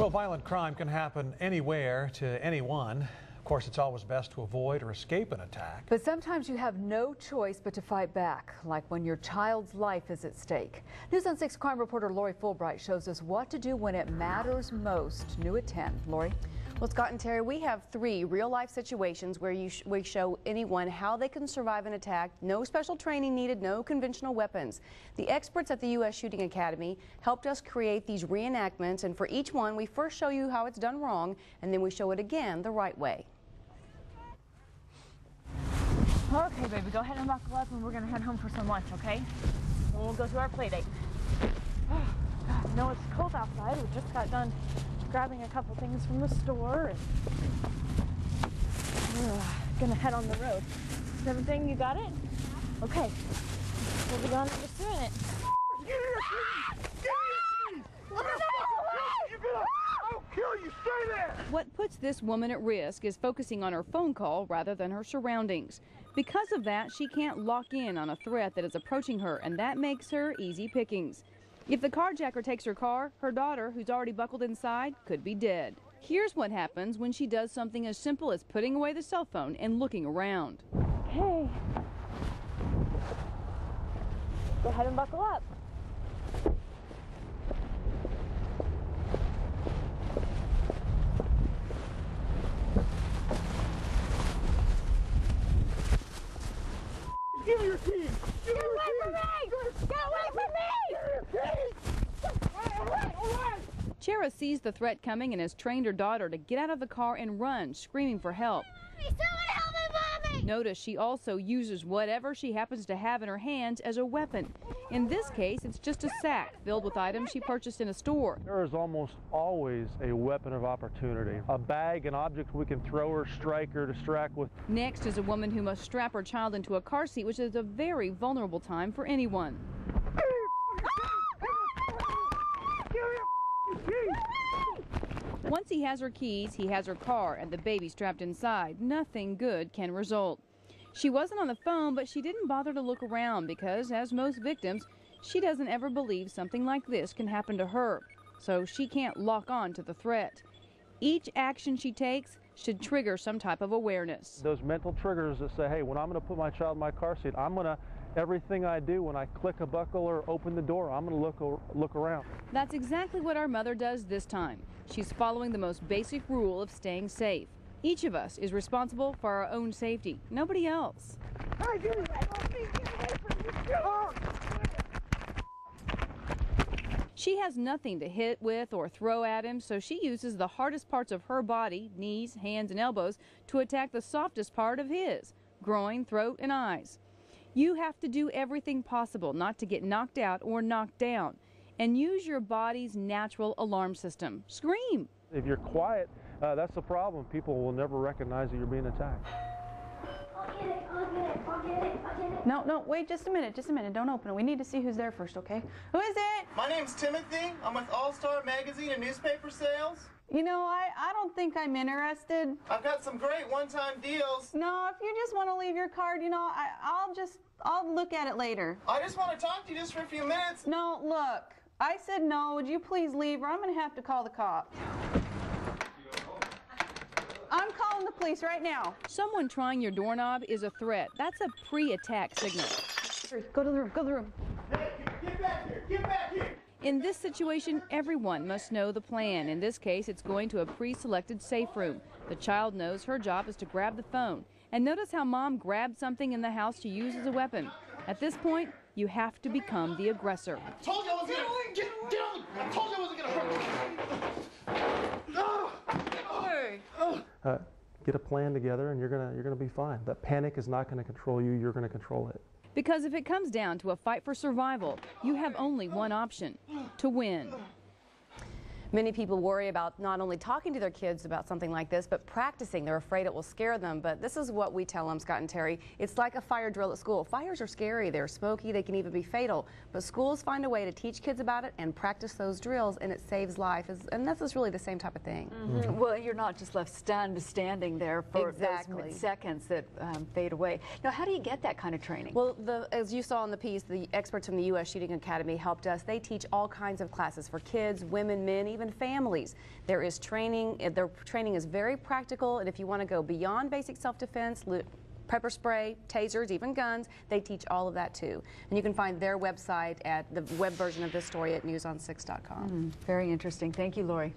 Well, violent crime can happen anywhere to anyone. Of course, it's always best to avoid or escape an attack. But sometimes you have no choice but to fight back, like when your child's life is at stake. News on 6 crime reporter Lori Fulbright shows us what to do when it matters most. New at 10. Lori? Well, Scott and Terry, we have 3 real-life situations where we show anyone how they can survive an attack. No special training needed, no conventional weapons. The experts at the US Shooting Academy helped us create these reenactments, and for each one, we first show you how it's done wrong, and then we show it again the right way. Okay, baby, go ahead and buckle up, and we're gonna head home for some lunch, okay? And we'll go to our play date. Oh, God, no, it's cold outside. We just got done grabbing a couple things from the store, and we're gonna head on the road. Is everything, you got it? Okay, we'll be gone in just a minute. I'll kill you, stay there! What puts this woman at risk is focusing on her phone call rather than her surroundings. Because of that, she can't lock in on a threat that is approaching her, and that makes her easy pickings. If the carjacker takes her car, her daughter, who's already buckled inside, could be dead. Here's what happens when she does something as simple as putting away the cell phone and looking around. Okay. Go ahead and buckle up. Give me your keys! Get away from me! Get away from me! All right. Chera sees the threat coming and has trained her daughter to get out of the car and run, screaming for help. Someone help me, Mommy! Notice she also uses whatever she happens to have in her hands as a weapon. In this case, it's just a sack filled with items she purchased in a store. There is almost always a weapon of opportunity. A bag, an object we can throw her, strike her, distract with. Next is a woman who must strap her child into a car seat, which is a very vulnerable time for anyone. Once he has her keys, he has her car and the baby strapped inside. Nothing good can result. She wasn't on the phone, but she didn't bother to look around because, as most victims, she doesn't ever believe something like this can happen to her. So she can't lock on to the threat. Each action she takes should trigger some type of awareness. Those mental triggers that say, hey, when I'm going to put my child in my car seat, everything I do, when I click a buckle or open the door, I'm going to look around. That's exactly what our mother does this time. She's following the most basic rule of staying safe. Each of us is responsible for our own safety, nobody else. She has nothing to hit with or throw at him, so she uses the hardest parts of her body, knees, hands, and elbows, to attack the softest part of his, groin, throat, and eyes. You have to do everything possible not to get knocked out or knocked down, and use your body's natural alarm system. Scream. If you're quiet, that's the problem. People will never recognize that you're being attacked. I'll get it. No, wait just a minute. Don't open it. We need to see who's there first, okay? Who is it? My name's Timothy. I'm with All-Star Magazine and newspaper sales. You know, I don't think I'm interested. I've got some great one-time deals. No, if you just want to leave your card, you know, I'll look at it later. I just want to talk to you just for a few minutes. No, look, I said no. Would you please leave, or I'm going to have to call the cops. I'm calling the police right now. Someone trying your doorknob is a threat. That's a pre-attack signal. Go to the room. Hey, get back here! In this situation, everyone must know the plan. In this case, it's going to a pre-selected safe room. The child knows her job is to grab the phone. And notice how Mom grabbed something in the house to use as a weapon. At this point, you have to become the aggressor. I told you I wasn't gonna get on. I told you I wasn't gonna hurt you. Get a plan together, and you're gonna be fine. That panic is not going to control you. You're going to control it. Because if it comes down to a fight for survival, you have only one option: to win. Many people worry about not only talking to their kids about something like this, but practicing. They're afraid it will scare them, but this is what we tell them, Scott and Terry. It's like a fire drill at school. Fires are scary, they're smoky, they can even be fatal, but schools find a way to teach kids about it and practice those drills, and it saves life, and this is really the same type of thing. Mm-hmm. Well, you're not just left standing there for those seconds that fade away. Now, how do you get that kind of training? Well, as you saw in the piece, the experts from the US Shooting Academy helped us. They teach all kinds of classes for kids, women, men, even even families. There is training. Their training is very practical, and if you want to go beyond basic self-defense, pepper spray, tasers, even guns, they teach all of that too. And you can find their website at the web version of this story at newson6.com. Very interesting. Thank you, Lori.